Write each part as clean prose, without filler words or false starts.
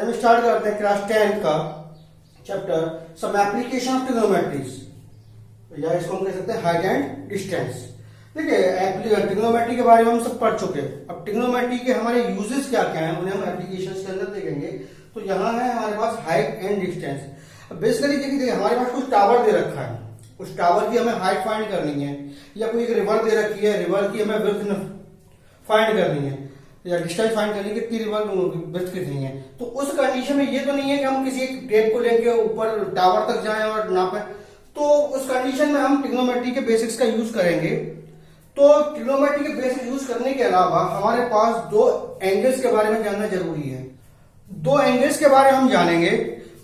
हम स्टार्ट करते हैं क्लास 10 का चैप्टर सम एप्लीकेशन ऑफ ट्रिग्नोमेट्रीज, या इसको हम कह सकते हैं हाइट एंड डिस्टेंस। देखिए ट्रिग्नोमेट्री के बारे में हम सब पढ़ चुके हैं। अब ट्रिग्नोमेट्री के हमारे यूजेस क्या क्या हैं उन्हें हम एप्लीकेशंस के अंदर देखेंगे। तो यहाँ है हमारे पास हाइट एंड डिस्टेंस। बेसिकली देखिए हमारे पास कुछ टावर दे रखा है, उस टावर की हमें हाइट फाइंड करनी है, या कोई एक रिवर दे रखी है, रिवर की हमें विड्थ फाइंड करनी है, या डिस्टेंस फाइंड करनी है कितनी रिवर विड्थ कितनी है। तो उस कंडीशन में ये तो नहीं है कि हम किसी एक टेप को लेके ऊपर टावर तक जाएं और नापें। तो उस कंडीशन में हम ट्रिग्नोमेट्री के बेसिक्स का यूज करेंगे। तो ट्रिग्नोमेट्री के बेसिक्स यूज करने के अलावा हमारे पास दो एंगल्स के बारे में जानना जरूरी है। दो एंगल्स के बारे में हम जानेंगे,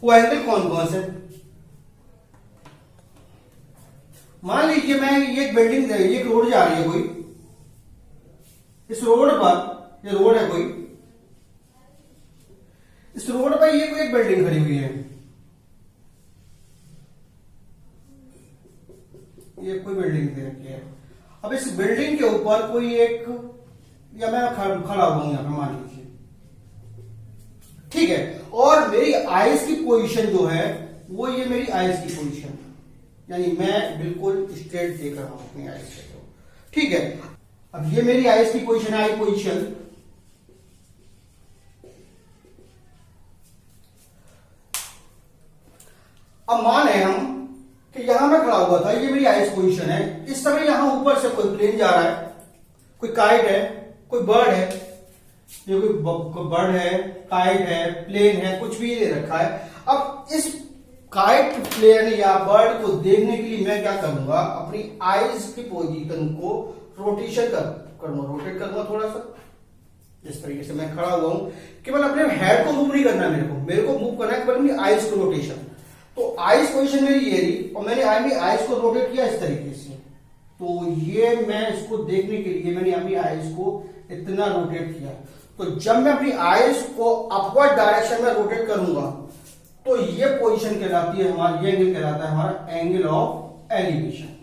वो एंगल कौन कौन से। मान लीजिए मैं ये एक बिल्डिंग, ये एक रोड जा रही है कोई, इस रोड पर, ये रोड है कोई, इस रोड पर ये कोई एक बिल्डिंग खड़ी हुई है, ये कोई बिल्डिंग दे रखी है। अब इस बिल्डिंग के ऊपर कोई एक, या मैं खड़ा हुआ हूं यहां पे मान लीजिए, ठीक है, और मेरी आइज की पोजीशन जो है वो ये मेरी आइज की पोजीशन, यानी मैं बिल्कुल स्ट्रेट देख रहा हूं अपनी आइज से, ठीक है। अब ये मेरी आइज की पोजीशन है, आई पोजीशन। अब माने हम कि यहां मैं खड़ा हुआ था, ये मेरी आइज पोजीशन है। इस समय यहां ऊपर से कोई प्लेन जा रहा है, कोई काइट है, कोई बर्ड है, ये कोई बर्ड है, काइट है, प्लेन है, कुछ भी दे रखा है। अब इस काइट, प्लेन या बर्ड को देखने के लिए मैं क्या करूंगा, अपनी आइज की पोजीशन को रोटेशन करूंगा, रोटेट करूंगा थोड़ा सा। इस तरीके से मैं खड़ा हुआ हूं, केवल अपने हेड को मूव नहीं करना है, मेरे को मूव करना है केवल अपनी आइज को रोटेशन। तो आइज पोजीशन मेरी ये रही और मैंने अपनी आइज को रोटेट किया इस तरीके से। तो ये मैं इसको देखने के लिए मैंने अपनी आइज को इतना रोटेट किया। तो जब मैं अपनी आइज को अपवर्ड डायरेक्शन में रोटेट करूंगा तो ये पोजीशन कहलाती है हमारा, ये एंगल कहलाता है हमारा angle of elevation.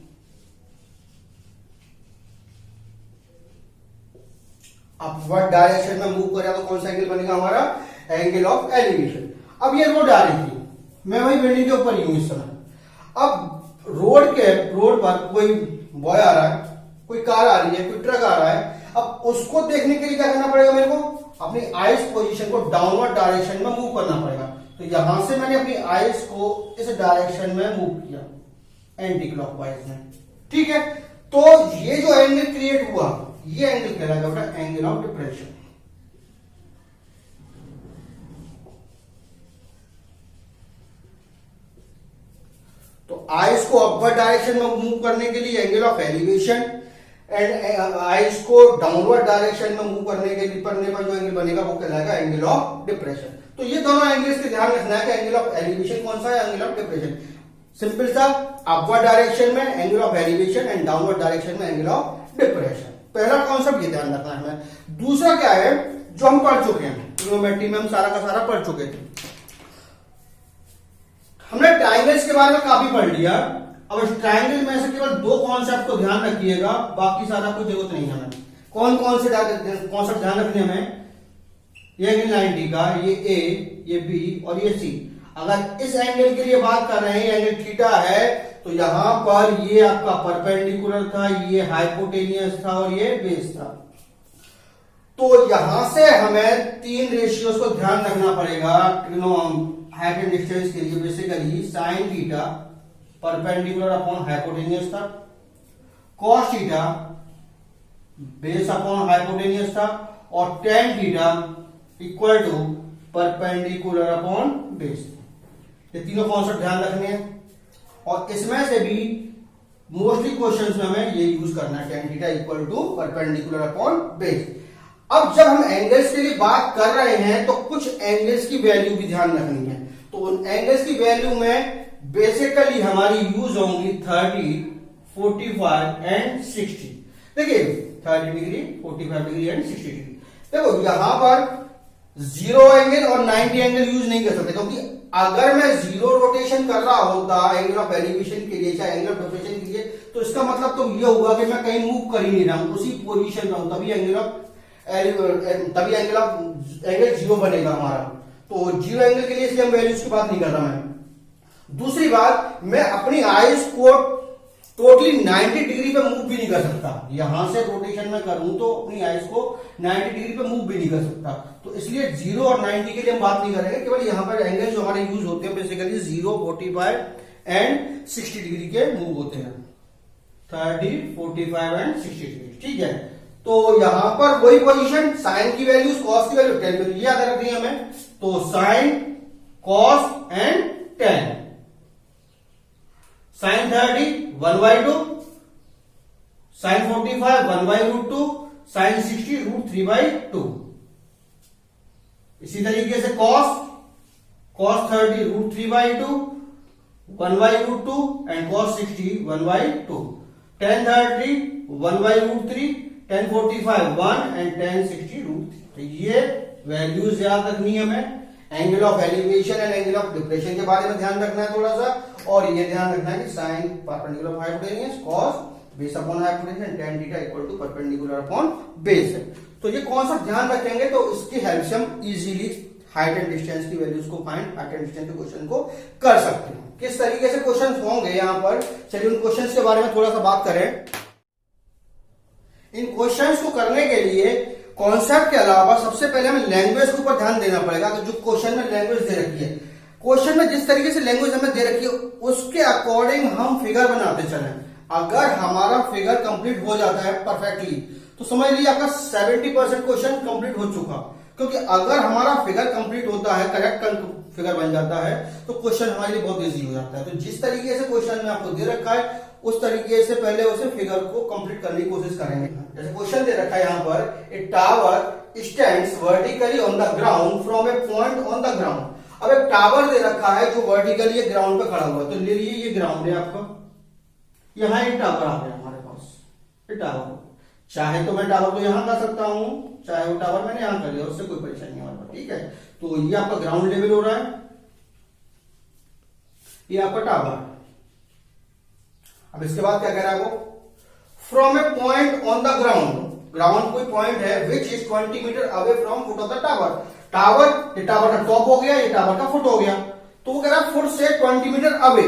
Upward direction में मूव करेगा तो कौन सा एंगल बनेगा हमारा, एंगल ऑफ एलिवेशन। अब ये रोड आ रही थी, मैं वही बिल्डिंग के ऊपर ही हूं इस समय। अब रोड पर कोई बॉय आ रहा है, कोई कार आ रही है, कोई ट्रक आ रहा है। अब उसको देखने के लिए क्या करना पड़ेगा, मेरे को अपनी आइज पोजीशन को डाउनवर्ड डायरेक्शन में मूव करना पड़ेगा। तो यहां से मैंने अपनी आइज को इस डायरेक्शन में मूव किया, एंटी क्लॉकवाइज में, ठीक है। तो ये जो एंगल क्रिएट हुआ, ये एंगल कहलाएगा बेटा एंगल ऑफ डिप्रेशन। तो आइज को अपवर्ड डायरेक्शन में मूव करने के लिए angle of elevation, and eyes को डाउनवर्ड डायरेक्शन में मूव करने पर जो एंगल बनेगा वो कहलाएगा एंगल ऑफ डिप्रेशन। तो ये दोनों एंगल्स के ध्यान रखना है कि एंगल ऑफ एलिवेशन कौन सा है, एंगल ऑफ डिप्रेशन। सिंपल सा, अपवर्ड डायरेक्शन में angle of elevation and downward direction में एंगल ऑफ डिप्रेशन। पहला कॉन्सेप्ट ये ध्यान रखना है हमें। दूसरा क्या है जो हम पढ़ चुके हैं ट्रिग्नोमेट्री में, हम सारा का सारा पढ़ चुके थे। हमने ट्राइंगल्स के बारे में काफी पढ़ लिया। अब इस ट्राइंगल में से केवल दो कॉन्सेप्ट को ध्यान रखिएगा, बाकी सारा कोई जरूरत नहीं है हमें। कौन कौन से कॉन्सेप्ट ध्यान रखने हमें, ये एंगल 90 का, ये ए, ये बी और ये सी। अगर इस एंगल के लिए बात कर रहे हैं, एंगल थीटा है, तो यहां पर ये आपका परपेंडिकुलर था, ये हाइपोटेनियस था और ये बेस था। तो यहां से हमें तीन रेशियोज को ध्यान रखना पड़ेगा हाइट एंड डिस्टेंस के लिए। Basically sine theta perpendicular upon hypotenuse था, cos theta base upon hypotenuse था, और tan theta equal to perpendicular upon base. ये तीनों कॉन्सेप्ट ध्यान रखने हैं, और इसमें से भी मोस्टली क्वेश्चंस में हमें ये यूज करना है, tan theta equal to perpendicular upon base. अब जब हम एंगल्स के लिए बात कर रहे हैं तो कुछ एंगल्स की वैल्यू भी ध्यान रखनी है। तो उन एंगल्स की वैल्यू में बेसिकली हमारी यूज होंगी 30, 45 एंड 60। देखिए 30 डिग्री, 45 डिग्री एंड 60 डिग्री। देखो यहां पर 0 एंगल और 90 एंगल यूज नहीं कर सकते, क्योंकि अगर मैं 0 रोटेशन कर रहा होता एंगल ऑफ एलिवेशन के लिए चाहे एंगल ऑफ डिप्रेशन के लिए, तो इसका मतलब तो ये होगा कि मैं कहीं मूव कर ही नहीं रहा हूं, उसी पोजीशन में हूं, तभी एंगल 0 बनेगा हमारा। तो जीरो एंगल के लिए इसलिए हम वैल्यूज की बात नहीं कर रहा मैं। दूसरी बात, मैं अपनी आईज को टोटली 90 डिग्री पे मूव भी नहीं कर सकता। यहां से रोटेशन में करूं तो अपनी आईज को 90 डिग्री पे मूव भी नहीं कर सकता। तो इसलिए 0 और 90 के लिए हम बात नहीं करेंगे, केवल यहां पर एंगल जो हमारे यूज होते हैं बेसिकली 0, 45 एंड 60 डिग्री के मूव होते हैं। 30, 45 एंड 60 डिग्री, ठीक है। तो यहां पर वही पोजीशन, साइन की वैल्यूज, कॉस की वैल्यू, टेन वैल्यू याद रखनी है हमें। तो sine, cos and tan. Sine 30 1/2, sine 45 1/√2, sine 60 √3/2। इसी तरीके से cos 30 √3/2, 1/√2 and cos 60 1/2। tan 30 1/√3, tan 45 1 and tan 60 √3। तो ये वैल्यूज याद रखनी है हमें। Angle of elevation and angle of depression के बारे में ध्यान रखना है थोड़ा सा, और ये ध्यान रखना है कि sine perpendicular of hypotenuse, cos base upon hypotenuse and tan theta equal to perpendicular upon base है। तो ये कॉन्सेप्ट ध्यान रखेंगे तो इसकी हेल्प से हम इजीली हाइट एंड डिस्टेंस की वैल्यूज को फाइंड, हाइट एंड डिस्टेंस के क्वेश्चन को कर सकते हैं। किस तरीके से क्वेश्चन होंगे यहां पर, चलिए उन क्वेश्चंस के बारे में थोड़ा सा बात करें। इन क्वेश्चंस को करने के लिए कॉन्सेप्ट के अलावा सबसे पहले हमें लैंग्वेज के ऊपर ध्यान देना पड़ेगा। तो जो क्वेश्चन में लैंग्वेज दे रखी है, क्वेश्चन में जिस तरीके से लैंग्वेज हमें दे रखी है उसके अकॉर्डिंग हम फिगर बनाते चलें। अगर हमारा फिगर कंप्लीट हो जाता है परफेक्टली तो समझ लीजिए आपका 70% क्वेश्चन कंप्लीट हो चुका। क्योंकि अगर हमारा फिगर कंप्लीट होता है, करेक्ट फिगर बन जाता है, तो क्वेश्चन हमारे लिए बहुत इजी हो जाता है। तो जिस तरीके से क्वेश्चन में आपको दे रखा है उस तरीके से पहले उसे फिगर को कंप्लीट करने की कोशिश करेंगे। जैसे क्वेश्चन दे रखा है यहाँ पर, ए tower stands vertically on the ground from a point on the ground. अब एक टावर दे रखा है जो वर्टिकली ग्राउंड पे खड़ा हुआ है। तो ले लीजिए ये ग्राउंड है आपका, यहाँ एक टावर आ गया हमारे पास, ये टावर। चाहे तो मैं टावर को यहां कर सकता हूं, चाहे वो टावर मैंने यहां कर लिया, उससे कोई परेशानी नहीं हमारे पास, ठीक है। तो ये आपका ग्राउंड लेवल हो रहा है, ये आपका टावर। अब इसके बाद क्या कह रहा है वो, from a point on the ground. Ground कोई पॉइंट है which is 20 metre away from foot of the tower. Tower, ये टावर का टॉप हो गया, ये टावर का फुट हो गया। तो वो कह रहा है फुट से 20 मीटर अवे,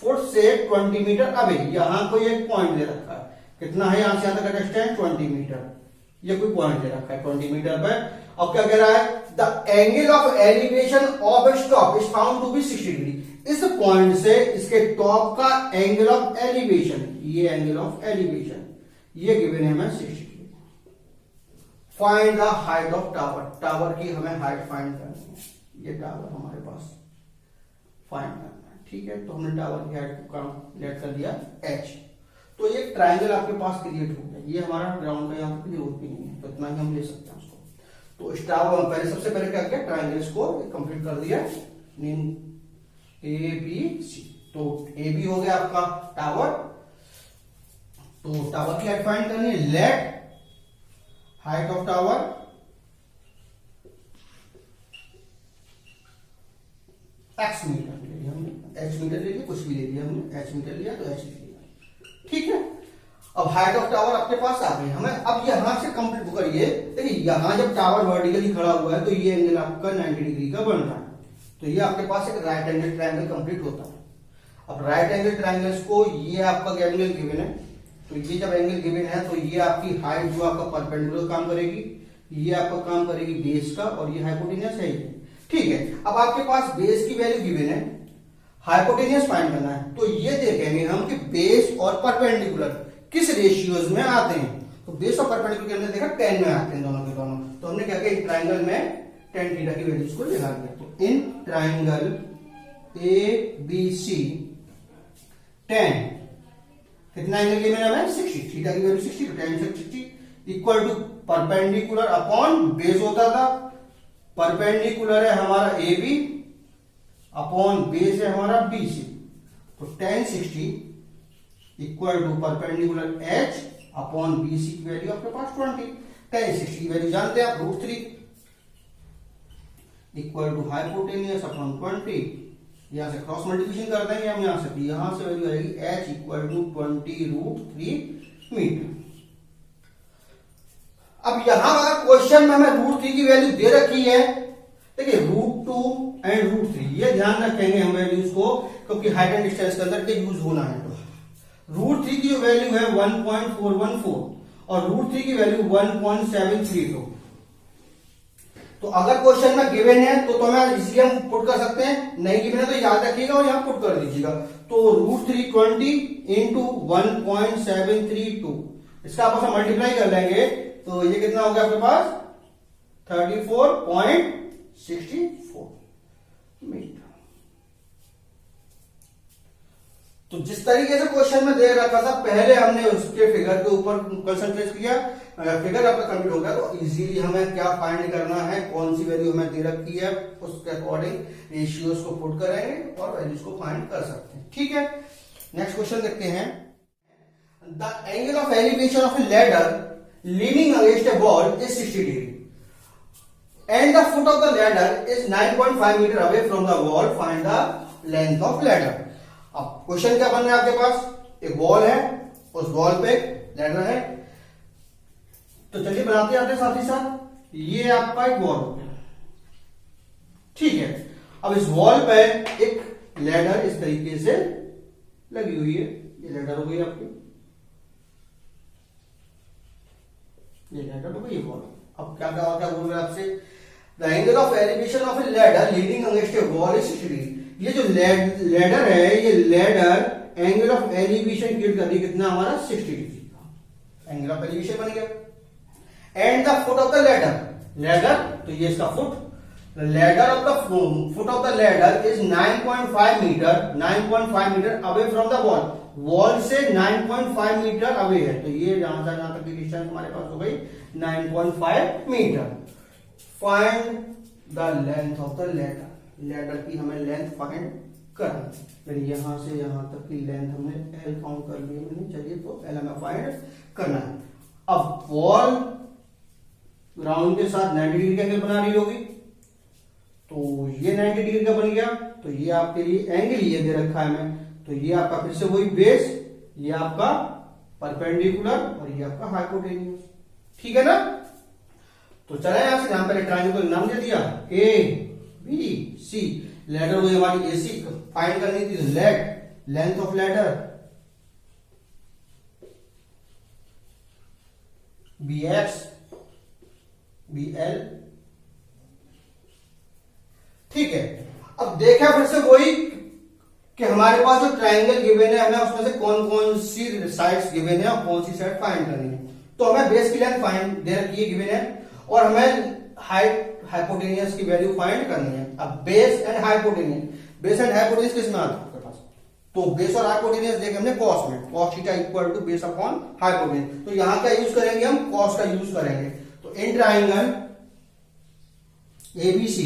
फुट से 20 मीटर अवे। यहां कोई एक पॉइंट दे रखा है, कितना है यहां से यहां तक का डिस्टेंस 20 मीटर। ये कोई पॉइंट दे रखा है 20 मीटर पे। अब क्या कह रहा है, the angle of elevation of a top is found to be 60 degree. इस पॉइंट से इसके टॉप का एंगल ऑफ एलिवेशन, ये एंगल ऑफ एलिवेशन ये गिवन है हमें 60 degree. Find the height of tower. Tower की हमें हाइट फाइंड करनी है। ये टावर हमारे पास फाइंड करना है, ठीक है। तो हमने टावर की हाइट को कैलकुलेट कर दिया h। तो ये ट्राइंगल आपके पास क्रिएट हो गया। ये हमारा ग्राउंड का यहाँ पे जरूरत भी नहीं है, तो इतना ही हम ले सकते हैं उसको। तो टावर पहले सबसे पहले क्या किया, ट्राइंगल को कंप्लीट कर दिया, ए बी सी। तो ए बी हो गया आपका टावर। तो टावर की हाइट फाइंड करनी है। Let height of tower X metre ले लिया हमने, एच मीटर ले लिया, कुछ भी ले लिया हमने, एच मीटर लिया तो एच लिया, ठीक है। अब हाइट ऑफ टावर आपके पास आ गई हमें। अब यहां से कंप्लीट करिए। देखिए यहां जब टावर वर्टिकली खड़ा हुआ है तो ये एंगल आपका 90 डिग्री का बन रहा है। तो ये आपके पास एक राइट एंगल ट्रायंगल कंप्लीट होता है। अब राइट एंगल ट्रायंगल्स को, ये आपका एंगल गिवन है, तो ये जब एंगल गिवन है तो ये आपकी हाइट जो आपका परपेंडिकुलर काम करेगी, ये आपका काम करेगी बेस का, और ये हाइपोटेन्यूस है, ठीक है। अब आपके पास बेस की वैल्यू गिवन है, हाइपोटेन्यूस फाइंड करना है। तो ये देखेंगे हम कि बेस और परपेंडिकुलर किस रेशियोज में आते हैं। तो बेस और परपेंडिकुलर के अंदर देखा 10 में आते हैं दोनों के दोनों। तो हमने क्या किया, ट्राइंगल में tan थीटा की वैल्यूज को लगा दिया। तो in triangle A B C tan कितना एंगल गिवन है हमें 60, थीटा की वैल्यू 60, तो tan 60 equal to perpendicular upon base होता था। परपेंडिकुलर है हमारा ए बी अपॉन बेस है हमारा बी सी। तो tan 60 equal to perpendicular H upon B C की वैल्यू आपके पास 20। tan 60 की वैल्यू जानते हैं आप, √3 इक्वल टू हाइपोटेन्यूस अपॉन 20। यहां से क्रॉस मल्टीप्लिकेशन कर देंगे हम यहां से, तो यहां से वैल्यू आएगी h इक्वल टू 20√3 मीटर। अब यहां अगर क्वेश्चन में हमें √3 की वैल्यू दे रखी है देखिए √2 एंड √3 ये ध्यान रखेंगे हम वैल्यूज को, क्योंकि हाइट एंड डिस्टेंस के अंदर के यूज होना है। तो √3 की जो वैल्यू है 1.414 और √3 की वैल्यू 1.732। तो अगर क्वेश्चन में गिवन है तो मैं इजीली हम पुट कर सकते हैं, नहीं गिवन है तो याद रखिएगा और यहां पुट कर दीजिएगा। तो √320 इंटू 1.732 इसका आपस में मल्टीप्लाई कर लेंगे तो ये कितना हो गया आपके पास 34.64 मीटर। तो जिस तरीके से क्वेश्चन में दे रखा था पहले हमने उसके फिगर के ऊपर कंसंट्रेट किया, फिगर आपका कंप्लीट हो गया तो इजीली हमें क्या फाइंड करना है, कौन सी वैल्यू हमें दे रखी है, उसके अकॉर्डिंग रेशियोज को पुट करेंगे और वैल्यूज को फाइंड कर सकते हैं। ठीक है, नेक्स्ट क्वेश्चन देखते हैं। The angle of elevation of A ladder leaning against A wall is 60 degree and the foot of the ladder is 9.5 meter away from the wall. Find the length of ladder. अब question क्या बन रहा है आपके पास, एक wall है, उस wall पे लैडर है। तो चलिए बनाते आते साथ ही साथ, ये आपका एक वॉल हो गया, ठीक है। अब इस वॉल पे एक लैडर इस तरीके से लगी हुई है, ये लैडर हो गई आपकी, ये लैडर हो गई, ये वॉल। अब क्या बोल रहे हैं आपसे, the angle of elevation of A ladder leading against A wall is 60 degree. ये जो लैडर है, ये ladder angle of elevation create कर रही कितना हमारा 60 डिग्री का एंगल ऑफ एलिवेशन बन गया। And the foot of the ladder, तो ये इसका foot, ladder of the foot of the ladder is 9.5 metre away from the wall से 9.5 मीटर अवे है। तो ये जहां तक की डिस्टेंस हमारे पास हो गई 9.5 metre. Find the length of the ladder की हमें लेंथ फाइंड करना है। यहां से यहां तक की लेंथ हमने L काउंट कर ली है, चलिए तो L हमें फाइंड करना है। अब वॉल ग्राउंड के साथ 90 डिग्री का एंगल बना रही होगी, तो ये 90 डिग्री का बन गया। तो ये आपके लिए एंगल ये दे रखा है हमें, तो ये आपका फिर से वही बेस, ये आपका परपेंडिकुलर और ये आपका हाइपोटेन्यूज, ठीक है ना। तो चले यहां से, यहां पर ट्रायंगल को नाम दे दिया ABC, लैडर हुई हमारी AC, फाइंड करनी थी length of ladder BX BL, ठीक है। अब देखा फिर से वही कि हमारे पास जो ट्रायंगल गिवन है, हमें उसमें से कौन कौन सी साइड्स गिवन है और कौन सी साइड फाइंड करनी है। तो हमें बेस की लेंथ फाइंड दे रखी है, गिवन है, और हमें हाइट हाइपोटेनियस की वैल्यू फाइंड करनी है। अब बेस एंड हाइपोटेनियस किस में आता है आपके पास, तो बेस और हाइपोटेनियस देखे हमने कॉस में, cos theta equal to base upon hypotenuse. तो यहां क्या यूज करेंगे हम, कॉस का यूज करेंगे। तो इन ट्रायंगल ABC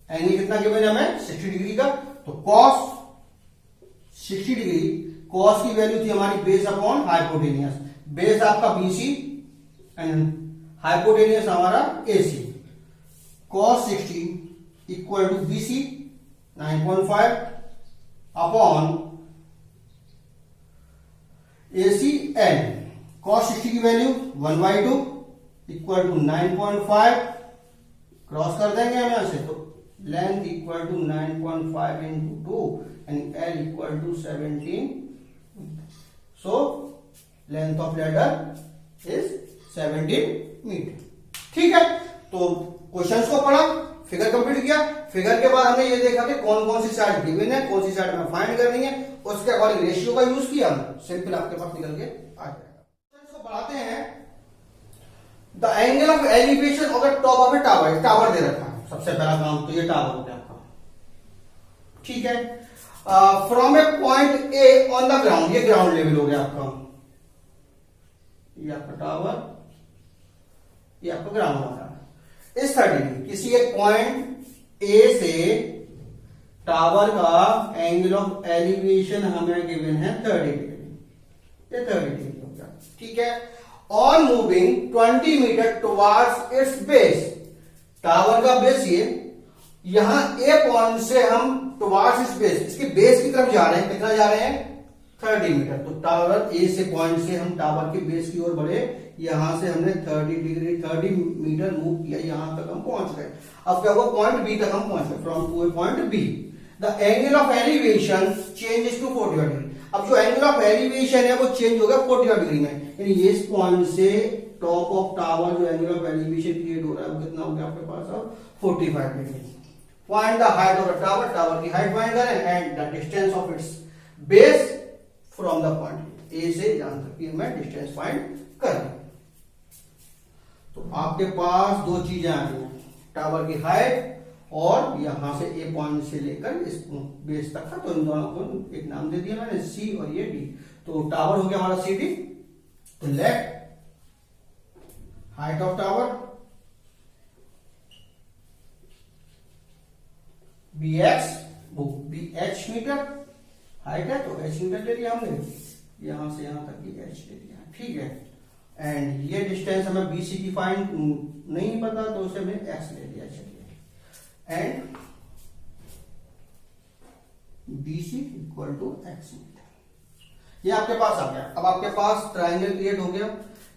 एंगल कितना गिवन है हमें 60 डिग्री का, तो cos 60 डिग्री, cos की वैल्यू थी हमारी बेस अपॉन हाइपोटेनियस, बेस आपका BC एंड हाइपोटेनियस हमारा AC। cos 60 equal to BC 9.5 upon AC and cos 60 की वैल्यू 1/2 इक्वल टू 9.5, क्रॉस कर देंगे हम यहां से, तो length equal to 9.5 into 2 and L equal to 17। So length of ladder is 17 metre, ठीक है। तो क्वेश्चंस को पढ़ा, फिगर कंप्लीट किया, फिगर के बाद हमने ये देखा कि कौन कौन सी साइड गिवन है, कौन सी साइड हमें फाइंड करनी है, उसके अकॉर्डिंग रेशियो का यूज किया, सिंपल आपके पास निकल के आ जाएगा। इसको बढ़ाते हैं। The angle of elevation of the top of a tower, tower दे रखा है, सबसे पहला काम तो ये टावर हो गया आपका, ठीक है। From a point A on the ground, ये ग्राउंड लेवल हो गया आपका, ये आपका टावर, ये आपका ग्राउंड हो रहा है इस 30 डिग्री। किसी एक पॉइंट ए से टावर का एंगल ऑफ एलिवेशन हमें गिवन है 30 डिग्री, ये 30 डिग्री हो गया, ठीक है। On moving 20 metre towards its base, tower का बेस ये, यहां ए पॉइंट से हम टुवार्ड्स इट्स बेस, इसके बेस की तरफ जा रहे हैं, कितना जा रहे हैं 30 मीटर। तो टावर ए से पॉइंट से हम टावर के बेस की ओर बढ़े, यहां से हमने 30 मीटर मूव किया, यहां तक हम पहुंच गए। अब क्या हुआ, पॉइंट बी तक हम पहुंच गए, from to A point B. The angle of elevation changes to 45 degree. अब जो एंगल ऑफ एलिवेशन है वो चेंज हो गया 45 डिग्री में, यानी इस पॉइंट से टॉप ऑफ टावर जो एंगल ऑफ एलिवेशन क्रिएट हो रहा है वो कितना हो गया आपके पास, अब 45 degree. Find the height of the tower, tower की हाइट फाइंड करें, and the distance of its base from the point A से यहां तक की हमें डिस्टेंस फाइंड करें। तो आपके पास दो चीजें आ रही हैं, टावर की हाइट और यहां से ए पॉइंट से लेकर इस बेस तक का। तो इन दोनों को एक नाम दे दिया मैंने, सी और ये डी। तो टावर हो गया हमारा सी डी। तो let height of tower be X, वो बी एच मीटर हाइट है, तो एच मीटर ले लिया हमने, यहां से यहां तक की एच ले लिया, ठीक है। एंड ये डिस्टेंस हमें बीसी की फाइंड नहीं पता, तो उसे हमने एक्स ले लिया, चलिए। And BC equal to X metre, ये आपके पास आ गया। अब आपके पास ट्राइंगल क्रिएट हो गया,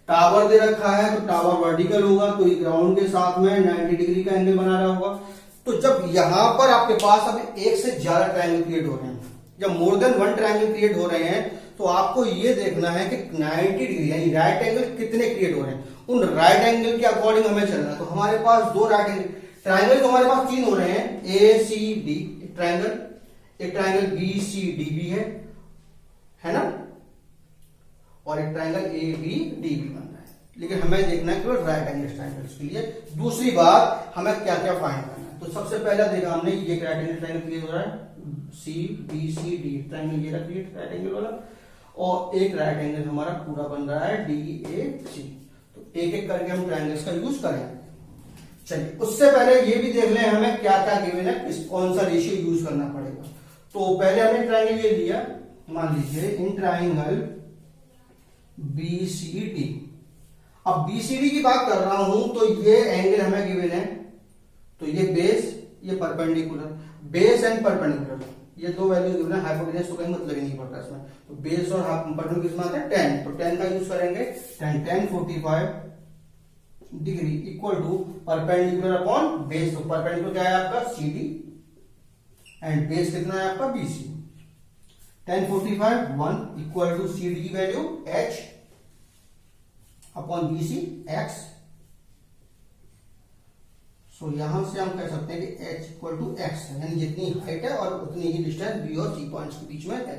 टावर दे रखा है तो टावर वर्टिकल होगा, तो ग्राउंड के साथ में 90 डिग्री का एंगल बना रहा होगा। तो जब यहां पर आपके पास अब एक से ज्यादा ट्राइंगल क्रिएट हो रहे हैं, जब more than one triangle create हो रहे हैं, तो आपको ये देखना है कि 90 डिग्री यानी राइट एंगल कितने क्रिएट हो रहे हैं, उन राइट एंगल के अकॉर्डिंग हमें चलना है। तो हमारे पास दो राइट एंगल ट्राइंगल तो हमारे पास तीन हो रहे हैं, ए सी डी एक ट्राइंगल बी सी डी भी है ना, और एक ट्राइंगल ए बी डी भी बन रहा है। लेकिन हमें देखना है केवल राइट एंगल ट्राइंगल्स के लिए। दूसरी बात, हमें क्या क्या फाइंड करना है। तो सबसे पहला देखा हमने, ये राइट एंगल ट्राइंगल क्लियर हो रहा है, see B C D triangle ये क्रिएट राइट एंगल वाला, और एक राइट एंगल हमारा पूरा बन रहा है डी ए सी। तो एक एक करके हम ट्राइंगल्स का यूज करें। चलिए, उससे पहले ये भी देख लें हमें क्या क्या गिवन है, कौन सा रेशियो यूज करना पड़ेगा। तो पहले हमने ट्राइंगल ये लिया, मान लीजिए इन ट्राइंगल BCD। अब BCD की बात कर रहा हूं तो ये एंगल हमें गिवन है, तो ये बेस, ये परपेंडिकुलर, बेस एंड परपेंडिकुलर, ये दो वैल्यू गिवन है। हाइपोटेन्यूज तो कहीं मतलब ही नहीं पड़ता इसमें। तो बेस और परपेंडिकुलर किसमें आता है, 10, तो 10 का यूज करेंगे। 10 45 degree equal to perpendicular upon base. तो परपेंडिकुलर क्या है आपका CD, एंड बेस कितना है आपका BC। 10 45 1 इक्वल टू CD की value H upon BC X। सो यहां से हम कह सकते हैं कि H इक्वल टू X है, यानी जितनी हाइट है और उतनी ही डिस्टेंस B और C पॉइंट्स के बीच में है,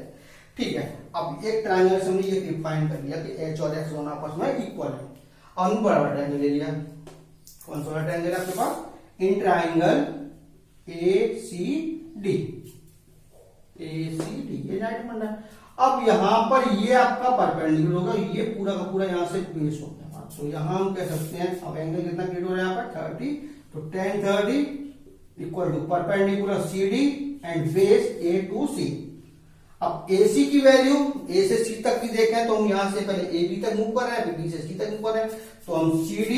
ठीक है। अब एक ट्राइंगल से हमने ये डिफाइन कर लिया कि H और X दोनों आपस में इक्वल है। अब बड़ा ट्राइंगल ले लिया, कौन सा ट्राइंगल है आपके पास, इन ट्राइंगल ACD, ये राइट बन रहा है। अब यहां पर ये आपका परपेंडिकुलर होगा, ये पूरा का पूरा यहां से बेस हो गया। तो यहां हम कह सकते हैं, अब एंगल कितना क्रिएट हो रहा है यहाँ पर 30, तो 10 30 equal to perpendicular CD and base A to C। अब AC की वैल्यू A से C तक की देखें तो हम यहां से पहले AB तक मूव कर रहे हैं, फिर B से C तक मूव कर रहे हैं, तो हम CD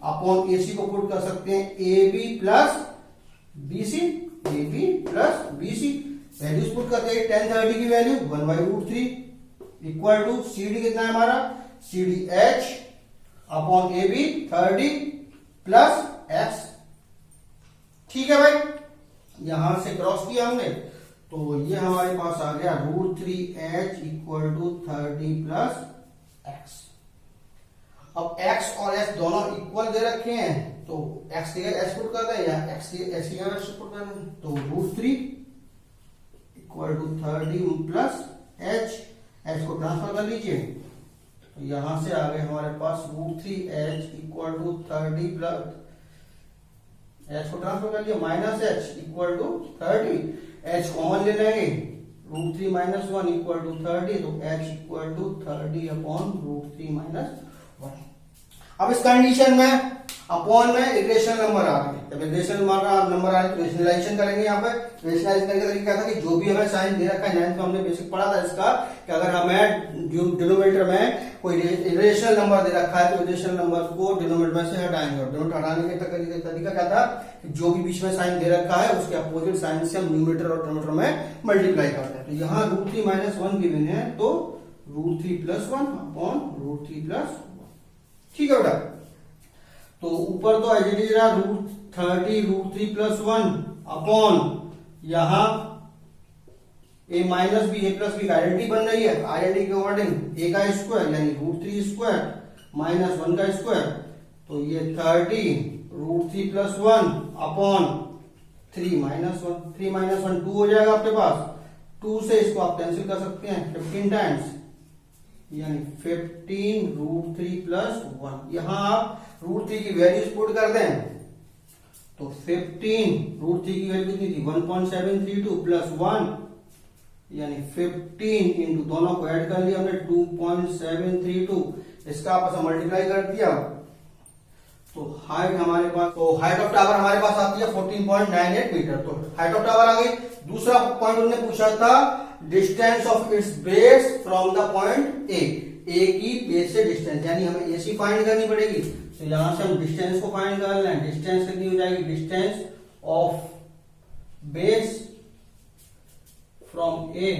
अपॉन AC को पुट कर सकते हैं AB plus BC, AB plus BC। Values put करते हैं, 10 30 की वैल्यू 1/√3 इक्वल टू CD कितना है हमारा, CD H upon AB 30 plus X, ठीक है भाई। यहां से क्रॉस किया हमने, तो ये हमारे पास आ गया √3H equal to 30 plus X। अब X और S दोनों इक्वल दे रखे हैं, तो X की जगह S पुट कर दें या X की जगह S पुट कर दें, तो √3 इक्वल टू 30 प्लस H को ट्रांसफर कर लीजिए, तो यहां से आ गए हमारे पास √3H equal to 30 plus H को ट्रांसफर कर लिया, minus H equal to 30, H common ले लेंगे, √3 - 1 इक्वल टू 30, तो H इक्वल टू 30 अपॉन √3 - 1। अब इस कंडीशन में अपॉन में इरेशनल नंबर आ रहे हैं, जब इरेशनल नंबर आ रहे तो रेशनलाइजेशन करेंगे। यहाँ पे रेशनलाइज करने का तरीका क्या था कि जो भी हमें साइन दे रखा है, 9th में हमने बेसिक पढ़ा था इसका कि अगर हमें डिनोमिनेटर में कोई इरेशनल नंबर दे रखा है तो इरेशनल नंबर को डिनोमिनेटर में से हटाएंगे, और डिनोमिनेटर हटाने का तरीका क्या था कि जो भी बीच में साइन दे रखा है उसके अपोजिट साइन से हम न्यूमरेटर और डिनोमिनेटर में मल्टीप्लाई करते हैं। तो यहाँ √3 - 1 गिवन है, तो √3 + 1 अपॉन √3 + 1। ठीक है बेटा, तो ऊपर तो एज इट इज रहा √30 √3 + 1 अपॉन यहां a - b a + b का आइडेंटिटी बन रही है, आइडेंटिटी के अकॉर्डिंग a का स्क्वायर यानी √3² - 1 का स्क्वायर, तो ये 30 √3 + 1 अपॉन 3 - 1, 3 - 1 2 हो जाएगा आपके पास, 2 से इसको आप कैंसिल कर सकते हैं 15 टाइम्स, यानी 15 √3 + 1। यहां आप √3 की वैल्यूज पुट कर दें तो 15 √3 की वैल्यू कितनी थी 1.732 + 1, यानी 15 इंटू दोनों को ऐड कर लिया हमने 2.732, इसका आपस में मल्टीप्लाई कर दिया तो हाइट हमारे पास, तो हाइट ऑफ टावर हमारे पास आती है 14.98 मीटर। तो हाइट ऑफ टावर आ गई। दूसरा पॉइंट उन्होंने पूछा था distance of its base from the point A की बेस से डिस्टेंस, यानी हमें एसी फाइंड करनी पड़ेगी। तो यहां से हम डिस्टेंस को फाइंड कर लें, डिस्टेंस कितनी हो जाएगी, डिस्टेंस ऑफ बेस फ्रॉम ए,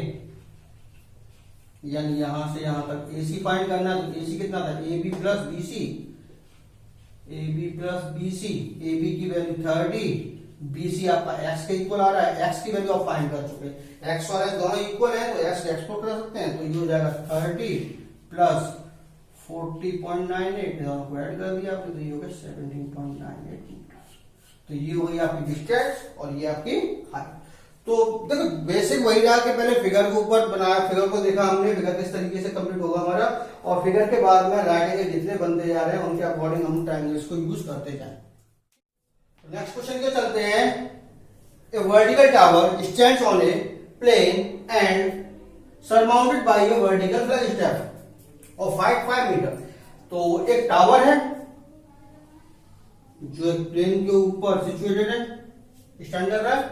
यानी यहां से यहां तक एसी फाइंड करना है, तो एसी कितना था AB + BC, AB + BC, AB की वैल्यू 30, BC आपका x के इक्वल आ रहा है, x की वैल्यू आप फाइंड कर चुके हैं, x और x दोनों इक्वल हैं तो x एक्सपोर्ट कर सकते हैं, तो ये हो जाएगा 30 + 40.98, दोनों को ऐड कर दिया आपने तो ये हो गया 17.98 मीटर। तो ये हो गई आपकी डिस्टेंस और ये आपकी हाइट। तो देखो बेसिक वही रहा कि पहले फिगर के ऊपर बनाया, फिगर को देखा हमने, फिगर किस तरीके से कंप्लीट होगा हमारा, और फिगर के बाद में राइट एंगल जितने बनते जा रहे हैं उनके अकॉर्डिंग हम ट्रायंगल्स को यूज करते जाएं। नेक्स्ट क्वेश्चन के चलते हैं। A vertical tower stands on a plane and surmounted by a vertical flag staff of 5 metre. तो एक टावर है जो एक प्लेन के ऊपर सिचुएटेड है, स्टैंड कर रहा है,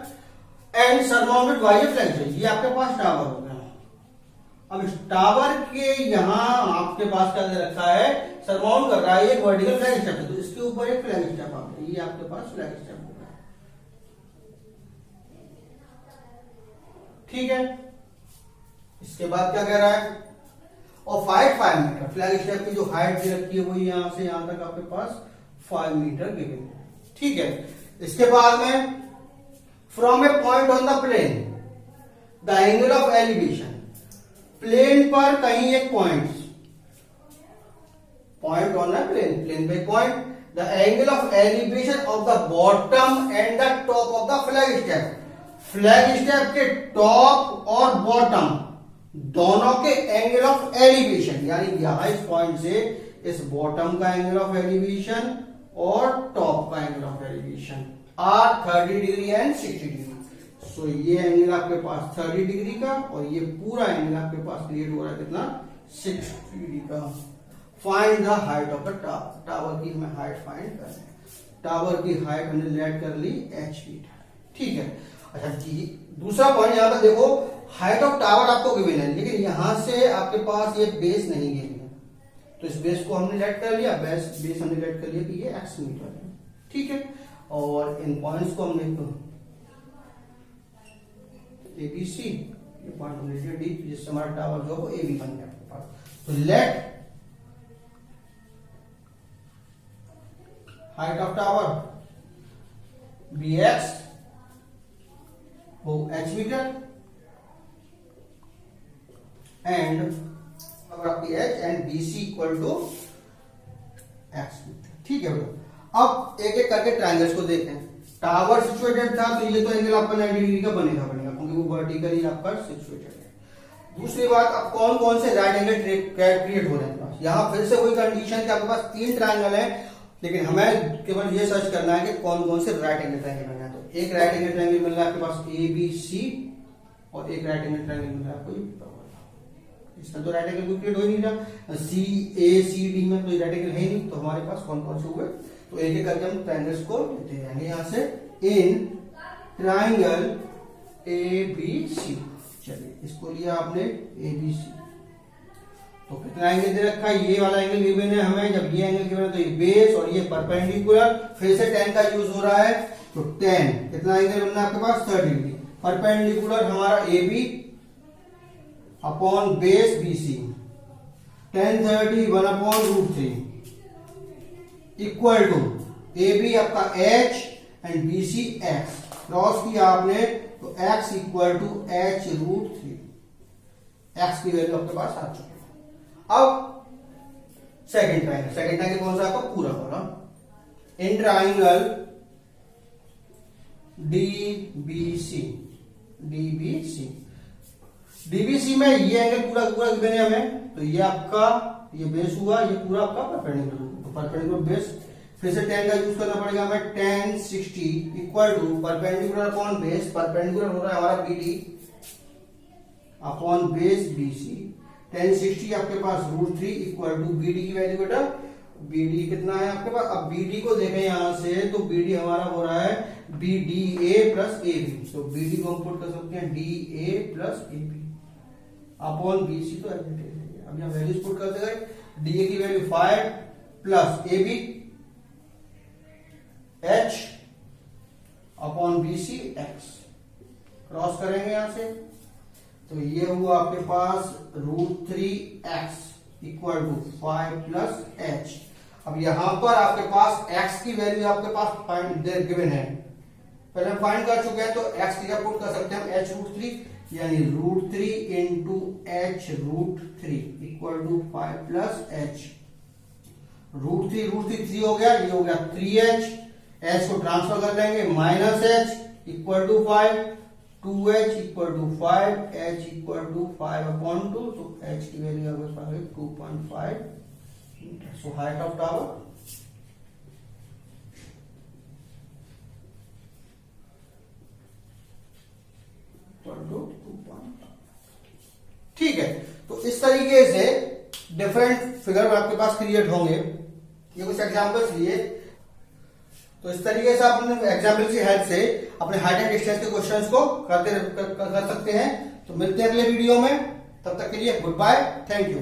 and surmounted by a flag step, ये आपके पास टावर हो गया। अब इस टावर के यहां आपके पास क्या दे रखा है, सरमाउंड कर रहा है एक वर्टिकल फ्लैग स्टेप है, तो इसके ऊपर एक फ्लैग स्टेप आ गया, ये आपके पास फ्लैग स्टेप हो गया। ठीक है, इसके बाद क्या कह रहा है, और 5 मीटर, फ्लैग स्टेप की जो हाइट दे रखी है वो यहां से यहां तक आपके पास 5 मीटर गिवन है। ठीक है, इसके बाद में from a point on the plane the angle of elevation, plane पर कहीं एक point on the plane, plane पे point, the angle of elevation of the bottom and the top of the flag staff, flag staff के top और bottom दोनों के angle of elevation, यानी यहां इस पॉइंट से इस बॉटम का एंगल ऑफ एलिवेशन और टॉप का angle of elevation are 30 degree and 60 degree. So ये एंगल आपके पास 30 डिग्री का और ये पूरा एंगल आपके पास क्रिएट हो रहा है कितना 60 डिग्री का। Find the height of the tower, tower की हमें हाइट फाइंड करनी है। टावर की हाइट हमने लेट कर ली h मीटर। ठीक है, अच्छा जी दूसरा पॉइंट यहां पर देखो, हाइट ऑफ टावर आपको गिवन है लेकिन यहां से आपके पास ये बेस नहीं गिवन है, तो इस बेस को हमने लेट कर लिया, बेस हमने लेट कर लिया कि ये x मीटर है। ठीक है, और इन पॉइंट्स को हमने ABC, ये पॉइंट हमने लिया D, जिससे हमारा टावर जो है वो AB बन गया आपके पास। तो let height of tower BX वो h मीटर एंड अगर आपकी h and BC equal to x metre. ठीक है बेटा, अब एक एक करके ट्रायंगल्स को देखें। टावर सिचुएटेड था तो ये तो एंगल आपका 90 डिग्री का बनेगा क्योंकि वो वर्टिकली आपका सिचुएटेड है। दूसरी बात, अब कौन कौन से राइट एंगल क्रिएट हो रहे हैं, यहां फिर से वही कंडीशन कि आपके पास 3 ट्रायंगल है लेकिन हमें केवल ये सर्च करना है कि कौन कौन से राइट एंगल ट्रायंगल बने हैं। तो एक राइट एंगल ट्रायंगल मिल रहा है आपके पास ABC और एक राइट एंगल ट्रायंगल मिल रहा है आपको, इसमें तो राइट एंगल क्रिएट हो ही नहीं रहा, CACD में कोई राइट एंगल है ही नहीं, तो हमारे पास कौन कौन से हुए तो एक एक करके हम ट्राइंगल्स को लेते जाएंगे यहां से। इन ट्राइंगल ABC, चलिए इसको लिया आपने ABC, तो कितना एंगल दे रखा है, ये वाला एंगल गिवन है हमें। जब ये एंगल गिवन है तो ये बेस और ये परपेंडिकुलर, फिर से 10 का यूज हो रहा है, तो 10 कितना एंगल बनना है आपके पास 30 डिग्री। परपेंडिकुलर हमारा AB upon base BC, 10 30 1/√3 equal to AB आपका H and BC X, cross किया आपने तो X equal to H√3, X की वैल्यू आपके पास आ चुकी है। अब सेकंड ट्राइंगल कौन सा आपका पूरा वाला, इन ट्राइंगल DBC में ये एंगल पूरा पूरा गिवन है हमें, तो ये आपका ये बेस हुआ, ये पूरा आपका परपेंडिकुलर बेस। फिर से 10 का यूज करना पड़ेगा हमें, 10 60 equal to perpendicular upon base, perpendicular हो रहा है हमारा BD अपॉन बेस BC, 10 60 आपके पास √3 इक्वल टू BD की वैल्यू बेटा, BD कितना है आपके पास। अब BD को देखें यहां से, तो BD हमारा हो रहा है BDA प्लस AB, तो BD को हम पुट कर सकते हैं DA plus AB upon BC, तो अब यहाँ वैल्यूज पुट करते गए, DA की value 5 plus AB H upon BC X, cross करेंगे यहां से, तो ये हुआ आपके पास √3x equal to 5 plus H। अब यहां पर आपके पास x की वैल्यू आपके पास फाइंड गिवन है, पहले हम फाइंड कर चुके हैं, तो x की क्या पुट कर सकते हैं हम H√3, यानी √3 into H√3 equal to 5 plus H। √3 3 हो गया, ये हो गया 3H, H को ट्रांसफर कर लेंगे, minus H equal to 5, 2H equal to 5, H equal to 5/2, तो H की वैल्यू आपके पास है 2.5 metre. So height of tower ठीक है। तो इस तरीके से डिफरेंट फिगर आपके पास क्रिएट होंगे, ये कुछ एग्जांपल्स लिए। तो इस तरीके से आप अपने एग्जाम्पल की हेल्प से अपने हाइट एंड डिस्टेंस के क्वेश्चंस को कर सकते हैं। तो मिलते हैं अगले वीडियो में, तब तक के लिए गुड बाय, थैंक यू।